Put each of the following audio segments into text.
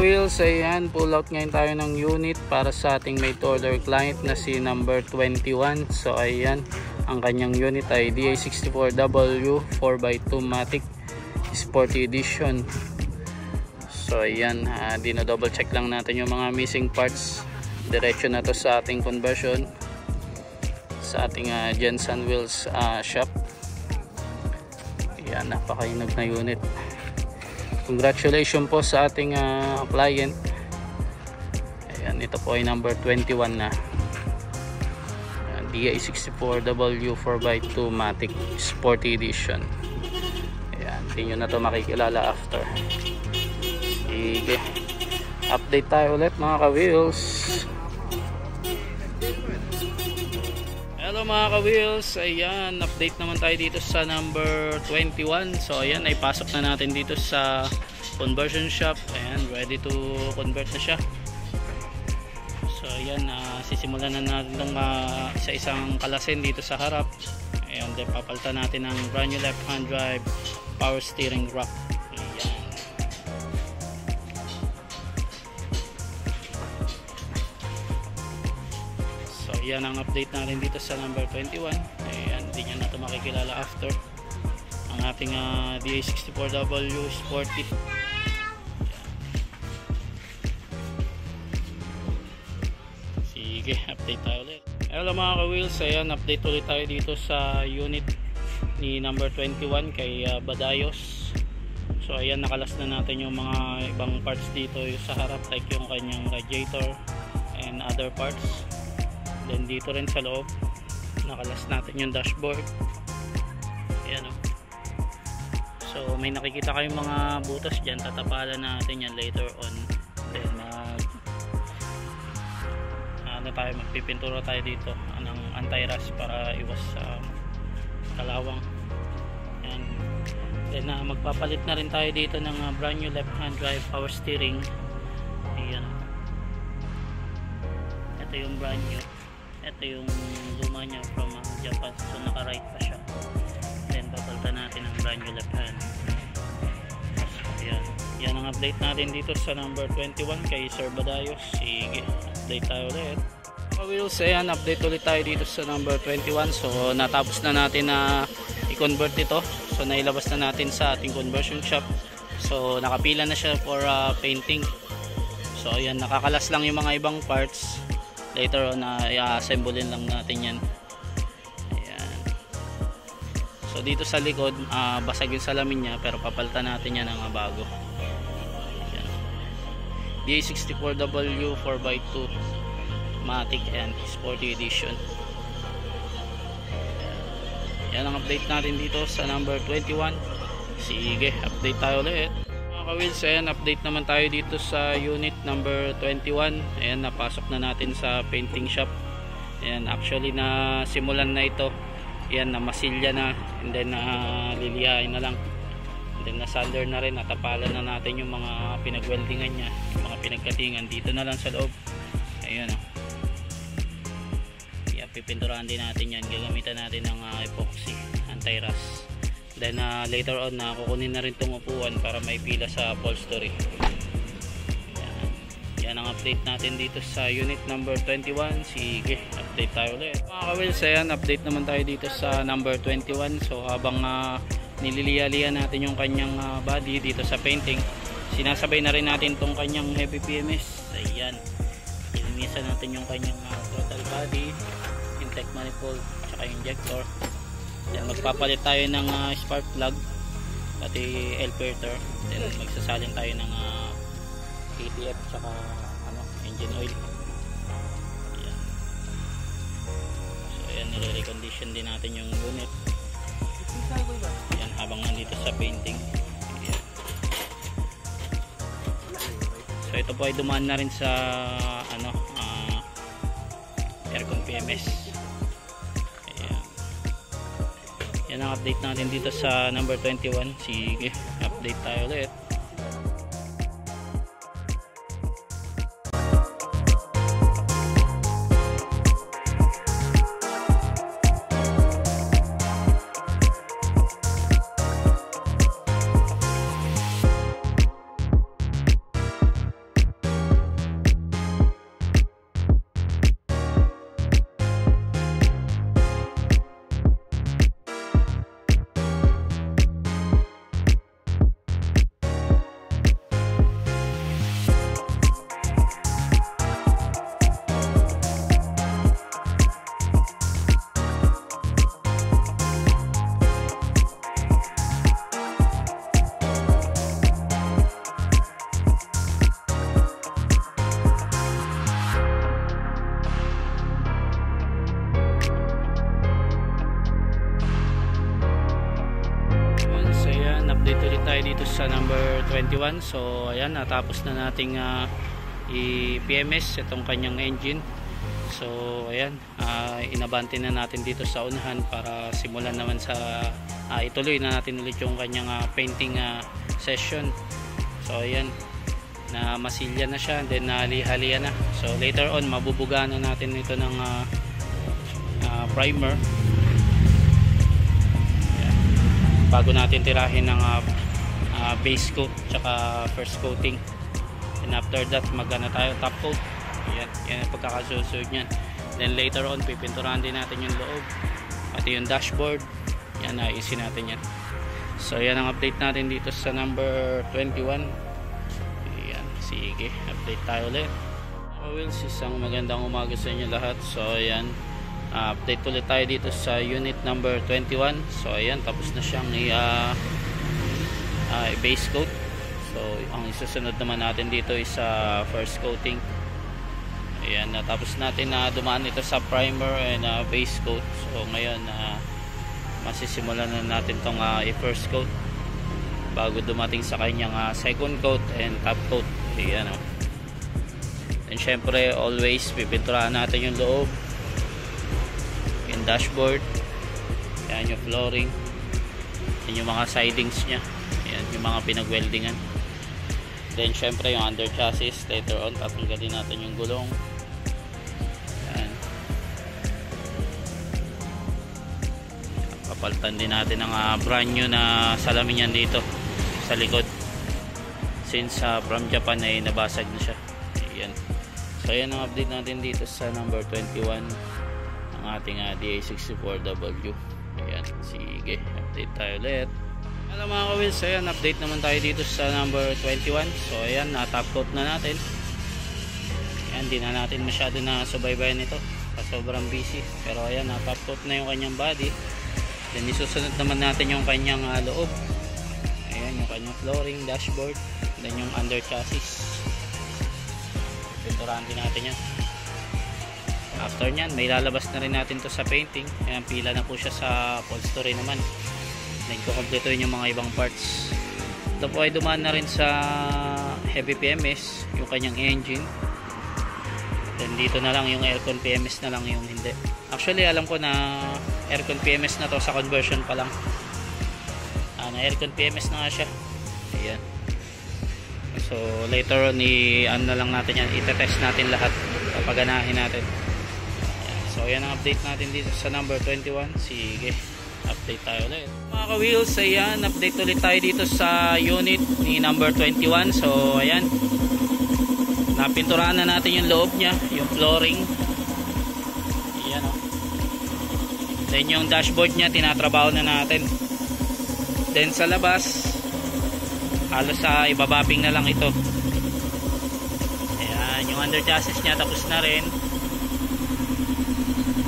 ka-wheels, ayan, pull out ngayon tayo ng unit para sa ating made to order client na si number 21. So ayan, ang kanyang unit ay DA64W 4x2 Matic Sporty Edition. So ayan, dino-double check lang natin yung mga missing parts. Diretso na to sa ating conversion sa ating Jensen Wheels shop. Ayan, napakainog na unit. Congratulations po sa ating client. Ayan, ito po ay number 21 na DA64W 4x2 Matic Sporty Edition. Ayan, hindi nyo na ito makikilala after. Sige, update tayo ulit mga ka-wheels. Hello mga ka-wheels, ayan, update naman tayo dito sa number 21. So ayan, ay pasok na natin dito sa conversion shop. Ayan, ready to convert na siya. So ayan, sisimulan na natin itong sa isang kalasin dito sa harap. Ayan, then papalitan natin ng brand new left hand drive power steering rack. Ayan. Yan ang update natin dito sa number 21. Ayan, hindi nyo na ito makikilala after ang ating DA64W Sporty. Sige, update tayo ulit. Hello mga ka-wheels, ayan, update ulit tayo dito sa unit ni number 21 kay Badayos. So ayan, nakalas na natin yung mga ibang parts dito sa harap, like yung kanyang radiator and other parts. Then dito rin sa loob nakalas natin yung dashboard. Ayan, oh. So may nakikita kayong mga butas dyan, tatapalan natin yan later on. Then magpipintura tayo dito ng anti-rust para iwas sa kalawang. Ayan. Then magpapalit na rin tayo dito ng brand new left hand drive power steering. Ayan, ito yung brand new. Ito yung luma niya from Japan, so naka right pa siya. Then papalitan natin ang brand new left hand. Ayan, yan ang update natin dito sa number 21 kay Sir Badayos. Sige, update tayo ulit. Ka-wheels, ayan, update ulit tayo dito sa number 21. So natapos na natin na i-convert ito. So nailabas na natin sa ating conversion shop. So nakapila na siya for painting. So ayan, nakakalas lang yung mga ibang parts. Later on, i-assemblein lang natin yan. Ayan. So dito sa likod, basag yung salamin niya, pero papalitan natin yan ng bago. Ayan. DA64W 4x2 Matic and Sporty Edition. Ayan. Yan ang update natin dito sa number 21. Sige, update tayo ulit. Ka-wheels, ayan, update naman tayo dito sa unit number 21. Ayan, napasok na natin sa painting shop. Ayan, actually na simulan na ito. Ayan, na masilya na, and then lilihain na lang, and then nasander na rin, natapalan na natin yung mga pinagweldingan nya, yung mga pinagkatingan dito na lang sa loob. Ayan, oh. Ayan, pipinturahan din natin yan, gagamitan natin ng epoxy anti-rust. Then later on kukunin na rin itong upuan para may pila sa upholstery. Yan ang update natin dito sa unit number 21. Sige, update tayo ulit. Mga ka-wheels, ayan, update naman tayo dito sa number 21. So habang nililiya-liya natin yung kanyang body dito sa painting, sinasabay na rin natin itong kanyang heavy PMS. Ayan, ilinisan natin yung kanyang throttle body, intake manifold, tsaka injector. Then magpapalit tayo ng spark plug pati L filter. Then magsasalin tayo ng KTF tsaka engine oil. Ayan. So ayan, nire-recondition din natin yung unit. Ayan, habang nandito sa painting. Ayan. So ito po ay dumaan na rin sa aircon PMS. Yan ang update natin dito sa number 21. Sige, update tayo ulit. 21. So ayan, natapos na nating i-PMS itong kanyang engine. So ayan, inabante na natin dito sa unahan para simulan naman sa ituloy na natin ulit yung kanyang painting session. So ayan, na masilya na siya, then nalihalia na. So later on mabubuga na natin ito ng primer. Ayan, bago natin tirahin ng base coat tsaka first coating, and after that magana tayo top coat. Ayan, yan ang pagkakasusunod nyan. Then later on pipinturahan din natin yung loob pati yung dashboard. Yan, ayusin natin yan. So yan ang update natin dito sa number 21. Ayan, sige, update tayo ulit. Wheels, isang magandang umaga sa inyo lahat. So ayan, update ulit tayo dito sa unit number 21. So ayan, tapos na siyang i-base coat. So ang isusunod naman natin dito is first coating. Ayan, natapos natin na dumaan ito sa primer and base coat. So ngayon masisimulan na natin tong i-first coat bago dumating sa kanyang second coat and top coat. Ayan, and syempre always pipinturahan natin yung loob, yung dashboard, ayan, yung flooring, and yung mga sidings nya. Ayan, yung mga pinag-weldingan. Then syempre yung under chassis, later on tatanggalin natin yung gulong. Papalitan din natin ang brand new na salamin yan dito sa likod, since from Japan ay nabasag na siya. Ayan. So ayan ang update natin dito sa number 21 ng ating DA64W. Ayan, sige, update tayo ulit. Hello mga ka-wheels, ayan, update naman tayo dito sa number 21. So ayan, na-top coat na natin. Ayan, di na natin masyado na subaybayan ito sobrang busy, pero ayan, na-top coat na yung kanyang body. Then isusunod naman natin yung kanyang loob. Ayan, yung kanyang flooring, dashboard, then yung under chassis. Pinturahan din natin yan. After nyan, may lalabas na rin natin to sa painting. Ayan, pila na po siya sa upholstery naman. Then kukumpletuhin yung mga ibang parts. Ito po ay dumaan na rin sa heavy PMS, yung kanyang engine. Then dito na lang yung aircon PMS na lang yung hindi. Actually alam ko na aircon PMS na to, sa conversion pa lang. Na aircon PMS na nga siya. Ayan. So later on ano na lang natin yan, itetest natin lahat, papaganahin natin. Ayan. So ayan ang update natin dito sa number 21. Sige, update tayo ulit mga ka-wheels. Ayan, update ulit tayo dito sa unit ni number 21. So ayan, napinturahan na natin yung loob nya, yung flooring. Ayan, then yung dashboard nya tinatrabaho na natin. Then sa labas halos ibababing na lang ito. Ayan, yung under chassis nya tapos na rin.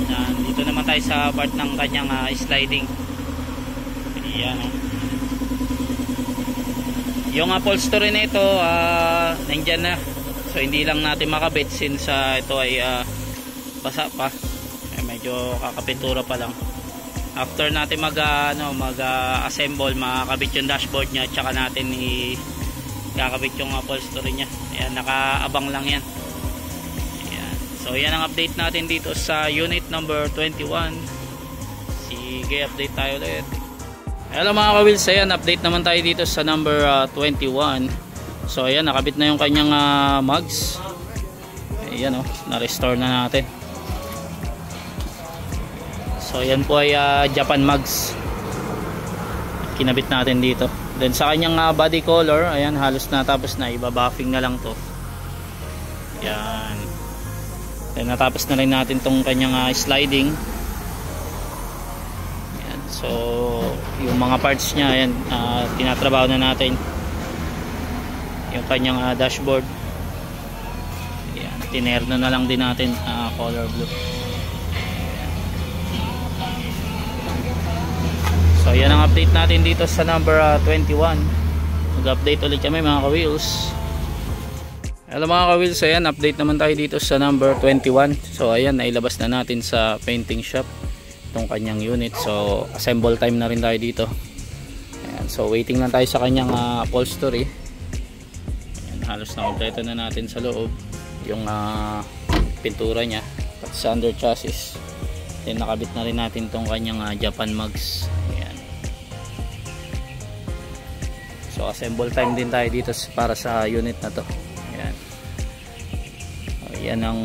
Ayan, dito naman tayo sa part ng kanyang sliding. Ayan, yung upholstery na ito nandyan na. So hindi lang natin makabit since ito ay basa pa. Medyo kakapintura pa lang. After natin mag-assemble, makakabit yung dashboard nya, tsaka natin kakabit yung upholstery nya. Ayan, nakaabang lang yan. Ayan. So yan ang update natin dito sa unit number 21. Sige, update tayo ulit. Hello mga ka-wheels, ayan, update naman tayo dito sa number 21. So ayan, nakabit na yung kanyang mugs. Ayan, na-restore na natin. So yan po ay Japan mugs, kinabit natin dito. Then sa kanyang body color, ayan, halos natapos na, ibabuffing na lang to. Yan. Then natapos na rin natin tong kanyang sliding. Ayan. So yung mga parts nya, ayan, tinatrabaho na natin. Yung kanyang dashboard, ayan, tinerno na lang din natin, color blue. So yan ang update natin dito sa number 21. Mag-update ulit kami mga ka-wheels. Hello mga ka-wheels, ayan, update naman tayo dito sa number 21. So ayan, nailabas na natin sa painting shop itong kanyang unit. So assemble time na rin tayo dito. Ayan, so waiting lang tayo sa kanyang upholstery. halos na kompleto na natin sa loob yung pintura niya at sa under chassis. Then nakabit na rin natin tong kanyang Japan mugs. Ayan. So assemble time din tayo dito para sa unit na to. Ayan. Ayan ang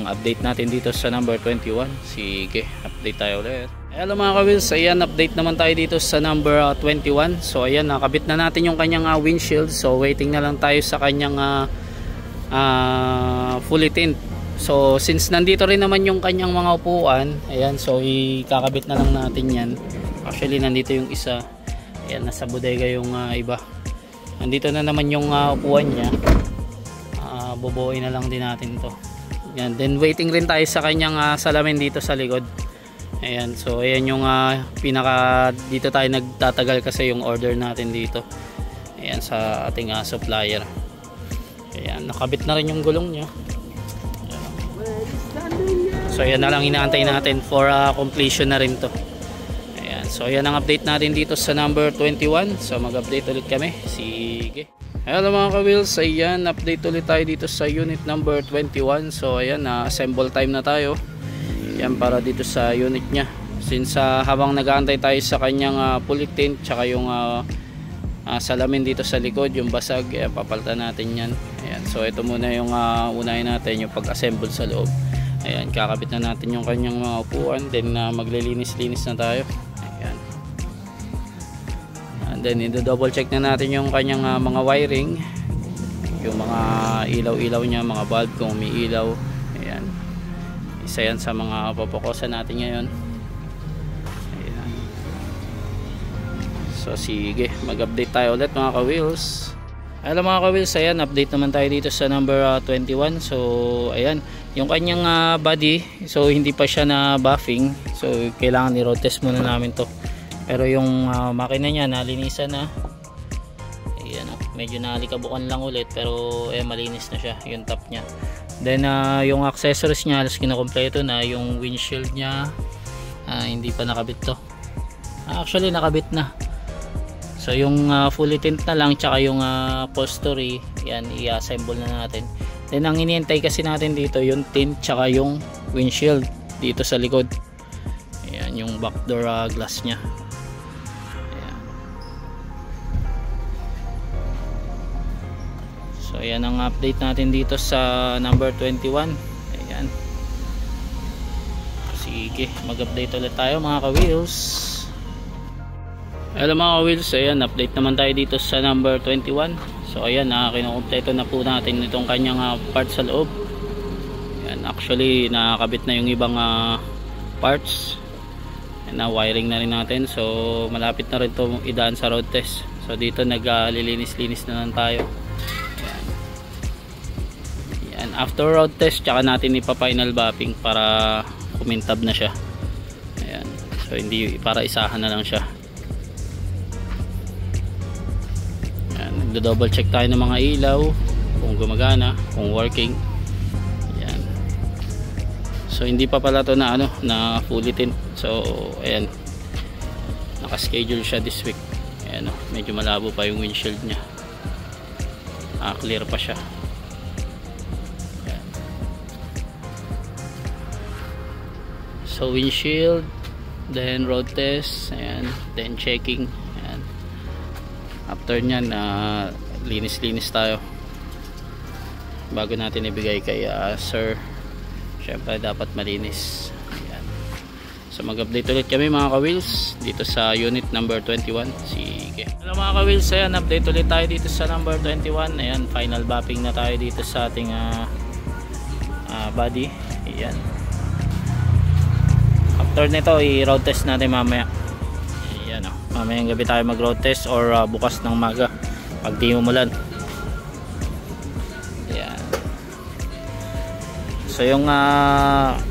update natin dito sa number 21. Sige, update tayo ulit. Hello mga ka-wheels, ayan, update naman tayo dito sa number 21. So ayan, nakabit na natin yung kanyang windshield. So waiting na lang tayo sa kanyang fully tint. So since nandito rin naman yung kanyang mga upuan, ayan, so ikakabit na lang natin yan. Actually nandito yung isa, ayan, nasa bodega yung iba. Nandito na naman yung upuan niya. Bubuoy na lang din natin to. Ayan, then waiting rin tayo sa kanyang salamin dito sa likod. Ayan, so ayan yung dito tayo nagtatagal kasi yung order natin dito. Ayan, sa ating supplier. Ayan, nakabit na rin yung gulong niya. So ayan na lang inaantay natin for completion na rin to. Ayan, so ayan ang update natin dito sa number 21. So mag-update ulit kami. Sige. Hello mga ka-wheels, ayan, update ulit tayo dito sa unit number 21. So ayan, assemble time na tayo. Ayan, para dito sa unit nya. Since habang nag-aantay tayo sa kanyang fully tint tsaka yung salamin dito sa likod, yung basag, ayan, papalitan natin yan. Ayan, so ito muna yung unahin natin, yung pag-assemble sa loob. Ayan, kakabit na natin yung kanyang mga upuan, then maglilinis-linis na tayo. Ayan. And then i-double check na natin yung kanyang mga wiring, yung mga ilaw-ilaw niya, mga bulb kung umiilaw. Ayan. Isa yan sa mga papokusan natin ngayon. Ayan. So sige, mag-update tayo ulit mga ka-wheels. Hello mga ka-wheels, ayan, update naman tayo dito sa number 21. So ayan, yung kanyang body, so hindi pa siya na buffing, so kailangan i-road test muna namin to. Pero yung makina niya nalinisan na. Ayan, medyo nalikabukan lang ulit, pero malinis na siya yung top niya. Then yung accessories niya halos kinakompleto na. Yung windshield niya hindi pa nakabit to. Actually nakabit na. So yung fully tint na lang tsaka yung upholstery, yan i-assemble na natin. Then ang iniintay kasi natin dito yung tint tsaka yung windshield dito sa likod. Ayan, yung back door glass nya. Ayan. So ayan ang update natin dito sa number 21. Ayan. Sige, mag-update ulit tayo mga ka-wheels. Hello mga ka-wheels, ayan, update naman tayo dito sa number 21. So ayan, kinukumpleto na po natin itong kanyang parts sa loob. Ayan, actually nakakabit na yung ibang parts. Ayan, na wiring na rin natin. So malapit na rin ito idaan sa road test. So dito naglilinis-linis na lang tayo. Ayan. Ayan, after road test tsaka natin ipa-final buffing para kumintab na siya. Ayan. So hindi, para isahan na lang siya. Double check tayo ng mga ilaw kung gumagana, kung working. Ayan. So hindi pa pala to na na fully tint. So ayan, naka-schedule siya this week. Ayan, medyo malabo pa yung windshield nya. Clear pa siya. Ayan. So windshield, then road test, ayan, then checking. After nyan, linis-linis tayo bago natin ibigay kay sir. Syempre dapat malinis. Ayan. So mag-update ulit kami mga ka-wheels dito sa unit number 21. Sige. Hello mga ka-wheels, ayan, update ulit tayo dito sa number 21. Ayan, final buffing na tayo dito sa ating body. Ayan. After nito, i-road test natin mamaya. Mamayang gabi tayo mag road test or bukas ng maga pag di umulan. Ayan. So yung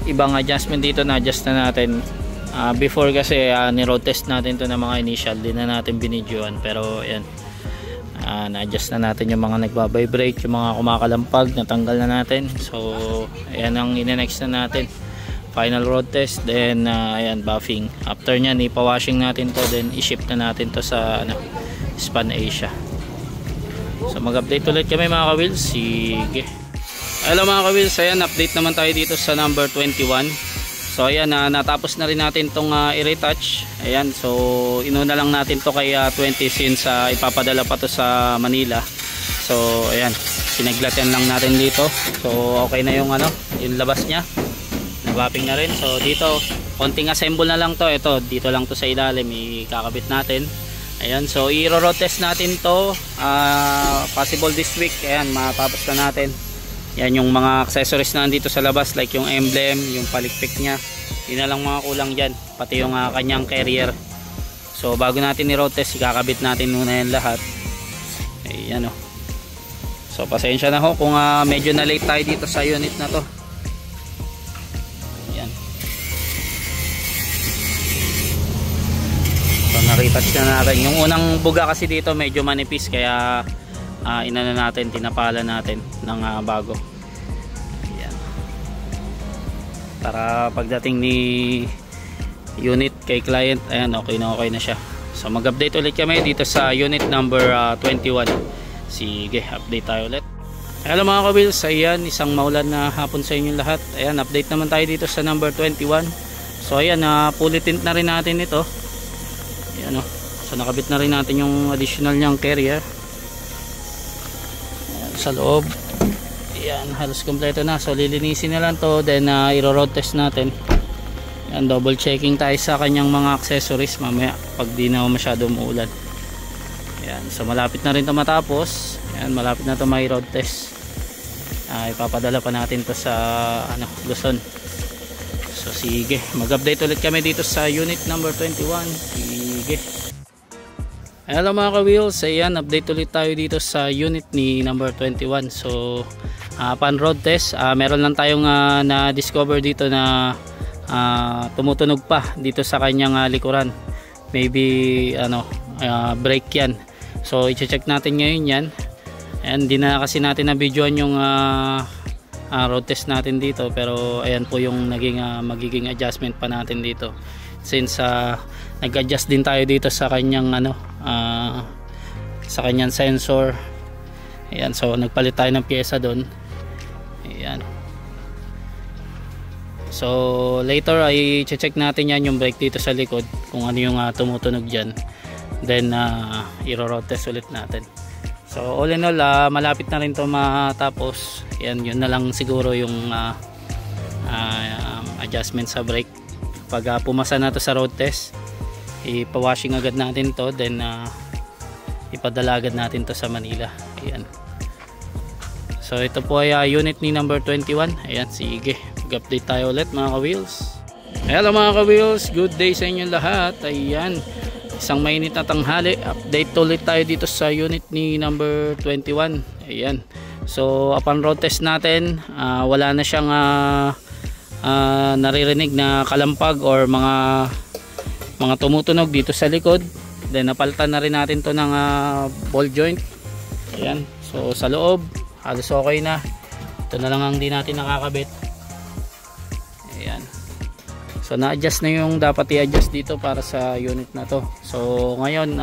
ibang adjustment dito na adjust na natin. Before kasi ni road test natin to na mga initial, din na natin binidyoan, pero ayan, na-adjust na natin yung mga nagbabibrate, yung mga kumakalampag, natanggal na natin. So ayan ang ine-next na natin, final road test, then ayan, buffing. After nyan, ipa-washing natin to, then i-ship na natin to sa Span Asia. So mag-update ulit kami mga ka-wheels. Sige. Hello mga ka-wheels, ayan, update naman tayo dito sa number 21. So ayan, natapos na rin natin tong i-retouch. Ayan, so inuna lang natin to kay 20 since ipapadala pa to sa Manila. So ayan, pinaglatan lang natin dito. So okay na yung yung labas niya. Nabaping na rin. So dito, konting assemble na lang to. Ito, dito lang to sa ilalim, ikakabit natin. Ayan, so i-road test natin to. Possible this week. Ayan, matapos na natin. Yan yung mga accessories na nandito sa labas, like yung emblem, yung palikpik nya. Yun na lang mga kulang dyan, pati yung kanyang carrier. So bago natin i-road test, ikakabit natin muna yan lahat. Ayan o. So pasensya na ho kung medyo na late tayo dito sa unit na to. Ayan. So na-retouch na natin. Yung unang buga kasi dito medyo manipis, kaya inano natin, tinapalan natin ng bago. Ayan. Para pagdating ni unit kay client, ayan, okay na siya. So mag-update ulit kami dito sa unit number 21. Sige, update tayo ulit. Hello mga ka-wheels, ayan, isang maulan na hapon sa inyo lahat. Ayan, update naman tayo dito sa number 21. So ayan, fully tint na rin natin ito. Ayan o. So nakabit na rin natin yung additional niyang carrier sa loob. Ayan, halos kompleto na. So lilinisin na lang to, then i-road test natin. Ayan, double checking tayo sa kanyang mga accessories mamaya pag di na masyado umuulan. Ayan, so malapit na rin to matapos. Ayan, malapit na to may road test. Ipapadala pa natin to sa Luzon. So sige, mag-update ulit kami dito sa unit number 21. Sige. Hello mga ka-wheels, ayan, update ulit tayo dito sa unit ni number 21. So pan road test, meron lang tayong na-discover dito na tumutunog pa dito sa kanyang likuran. Maybe brake yan. So i-check natin ngayon yan. And di na kasi natin na videoan yung road test natin dito, pero ayan po yung magiging adjustment pa natin dito. Since nag-adjust din tayo dito sa kanyang sa kanyang sensor. Ayan, so nagpalit tayo ng pyesa doon. Ayan. So later ay check natin yan yung brake dito sa likod, kung ano yung tumutunog dyan. Then i-road test ulit natin. So all in all, malapit na rin to matapos. Ayan, yun na lang siguro yung adjustment sa brake. Pag pumasa na to sa road test, ipa-washing agad natin to, then ipadala agad natin to sa Manila. Ayan. So ito po ay unit ni number 21. Ayan, sige, mag-update tayo ulit mga ka-wheels. Hello mga ka-wheels, good day sa inyo lahat. Ayan, isang mainit na tanghali. Update ulit tayo dito sa unit ni number 21. Ayan, so upon road test natin, wala na siyang naririnig na kalampag or mga tumutunog dito sa likod. Then napalitan na rin natin to ng ball joint. Ayan, so sa loob halos okay na. Ito na lang ang di natin nakakabit. Ayan, so na-adjust na yung dapat i-adjust dito para sa unit na to. So ngayon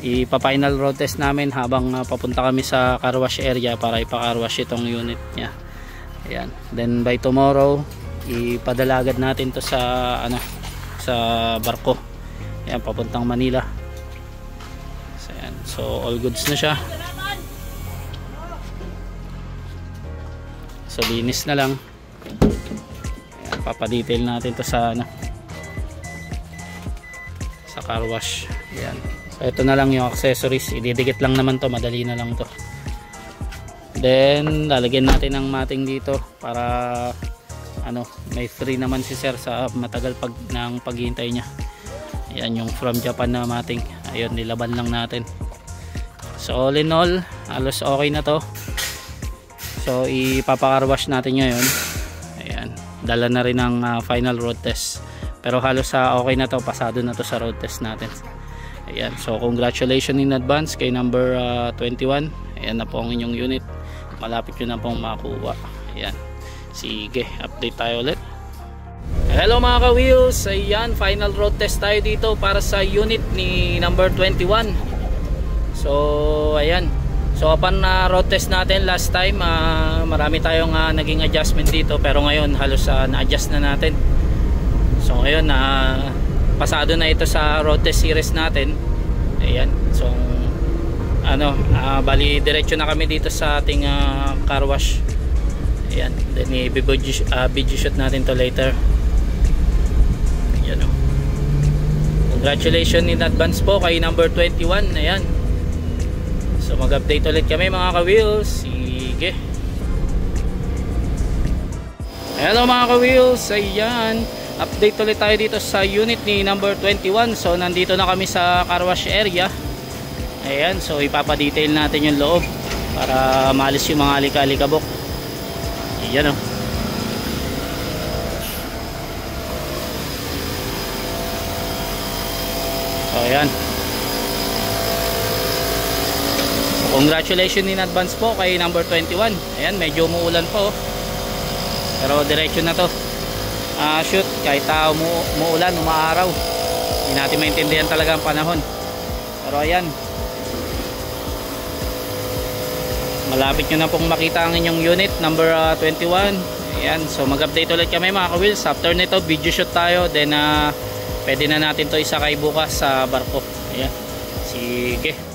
ipa-final road test namin habang papunta kami sa car wash area para ipa-car wash itong unit nya. Ayan, then by tomorrow ipadala agad natin to sa sa barko. Ayan, papuntang Manila. So, ayan, so all goods na siya. So linis na lang. Ayan, papadetail natin to sa sa car wash. Ayan, so ito na lang yung accessories, ididikit lang naman to, madali na lang to. Then lalagyan natin ng mating dito para may free naman si sir sa matagal ng paghihintay niya. Ayan yung from Japan na mating. Ayun, nilaban lang natin. So all in all, halos okay na to. So ipapa-car wash natin ngayon. Ayan, dala na rin ang final road test. Pero halos okay na to, pasado na to sa road test natin. Ayan, so congratulations in advance kay number 21. Ayan na po ang inyong unit. Malapit nyo na pong makuha. Ayan, sige, update tayo ulit. Hello mga ka-wheels, ayan, final road test tayo dito para sa unit ni number 21. So ayan, So upon road test natin last time, marami tayong naging adjustment dito, pero ngayon halos na-adjust na natin. So ngayon pasado na ito sa road test series natin. Ayan, so bali diretso na kami dito sa ating car wash. Ayan, then i-video shoot natin to later. Ayan, congratulations in advance po kay number 21. Ayan, so mag-update ulit kami mga ka-wheels. Sige. Hello mga ka-wheels. Ayan, update ulit tayo dito sa unit ni number 21. So nandito na kami sa car wash area. Ayan, so ipapadetail natin yung loob para maalis yung mga alika-alikabok. Ayan, so ayan. Congratulations in advance po kay number 21. Ayan, medyo umuulan po, pero diretso na to shoot kahit umuulan, umaaraw. Hindi natin maintindihan talaga ang panahon, pero ayan, malapit nyo na pong makita ang inyong unit number 21. Ayan, so mag-update ulit kami mga ka-wheels. After nito video shoot tayo, then pwede na natin to isakay bukas sa barko. Ayan, sige.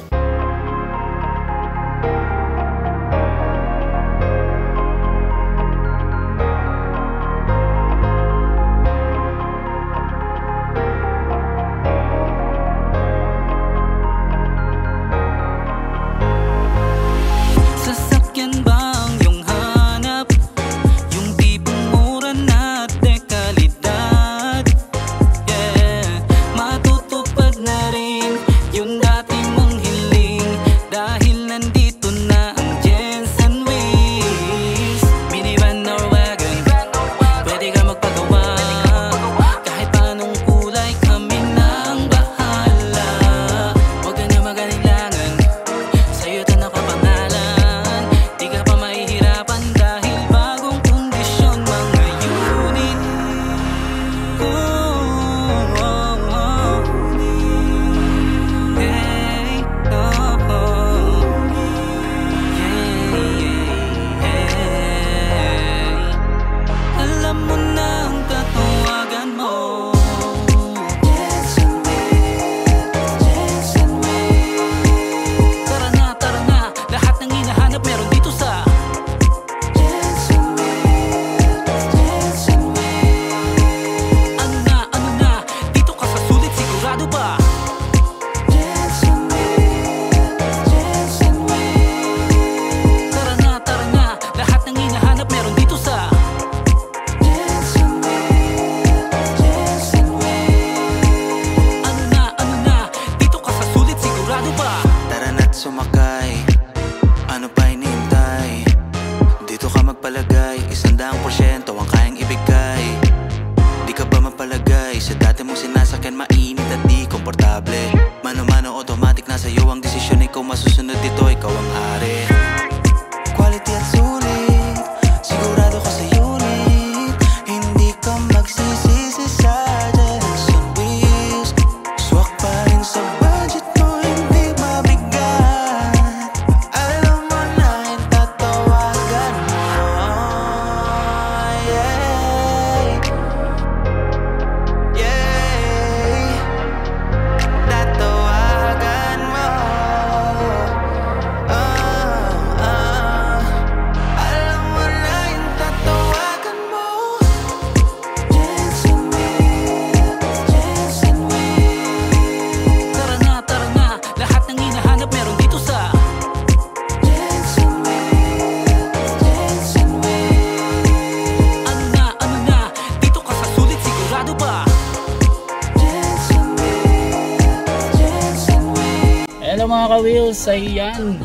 Mga ka-wheels, ayan,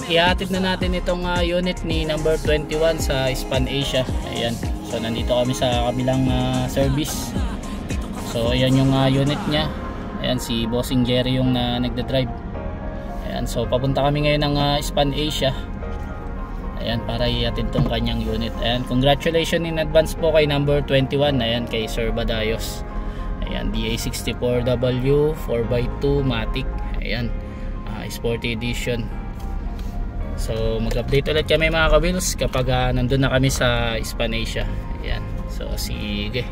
ihatid na natin itong unit ni number 21 sa Span Asia. Ayan, so nandito kami sa kabilang service. So ayan yung unit nya. Ayan, si Bossing Jerry yung nagda-drive. Ayan, so papunta kami ngayon ng Span Asia. Ayan, para ihatid tong kanyang unit. Ayan, congratulations in advance po kay number 21. Ayan, kay Sir Badayos. Ayan, DA64W 4x2 Matic. Ayan, Sporty Edition. So mag-update ulit kami mga ka-wheels kapag nandun na kami sa Spanasia. Ayan. So sige.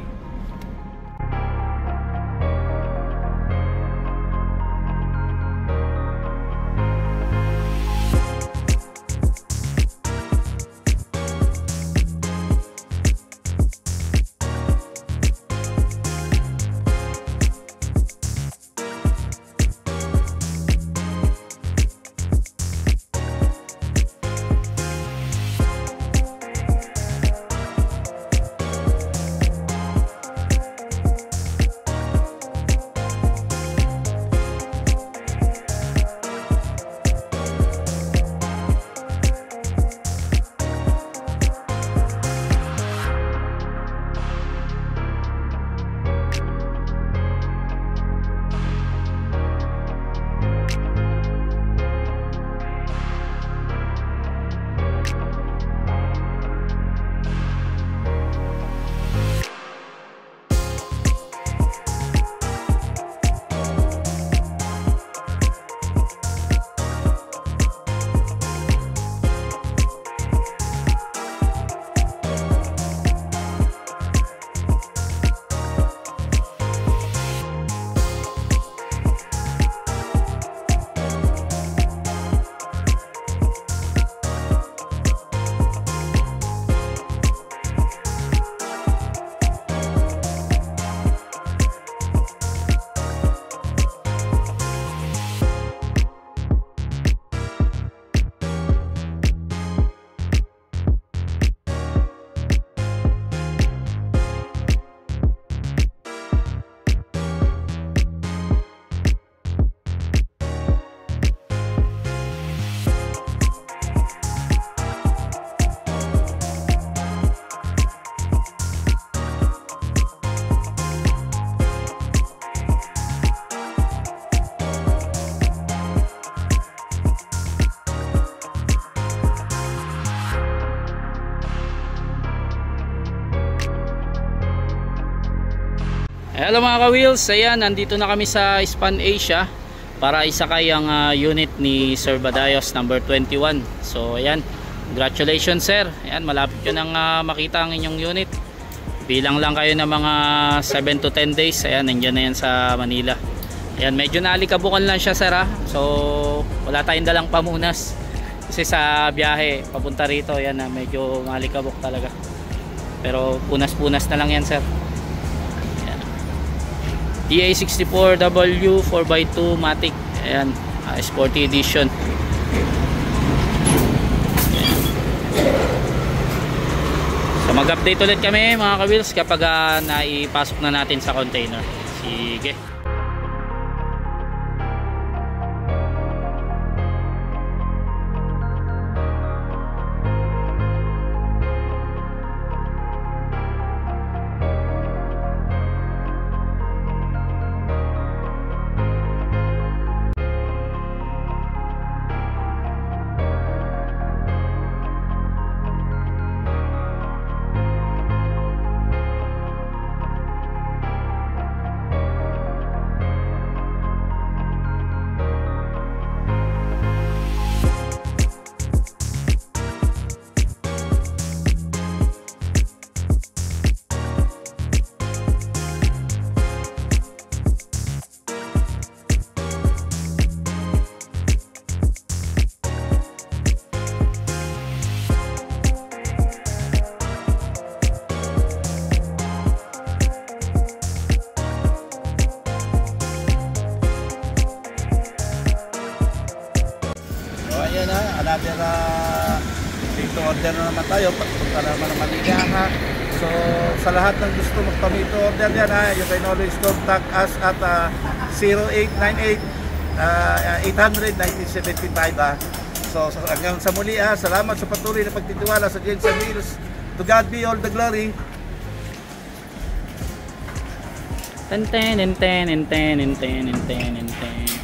Hello mga ka-wheels, ayan, nandito na kami sa Spanasia para isakay ang unit ni Sir Badayos number 21. So ayan, congratulations sir, ayan, malapit nyo nang makita ang inyong unit. Bilang lang kayo ng mga 7 to 10 days, ayan, nandiyan na yan sa Manila. Ayan, medyo naalikabukan lang siya sir ha. So wala tayong dalang pamunas kasi sa biyahe papunta rito, ayan, medyo maalikabok talaga. Pero punas-punas na lang yan sir. DA64W 4x2 Matic, ayan, Sporty Edition. So mag-update ulit kami mga ka-wheels kapag naipasok na natin sa container. Sige. Another dito order na naman tayo, pagpunta naman ng Manila ha. So sa lahat ng gusto magpamito order yan ha, you can always contact us at 0898 800 1975 ha. So hanggang sa muli ha, salamat sa patuloy na pagtitiwala sa Jensen Wheels. To God be all the glory. Ten ten ten ten ten ten ten ten ten.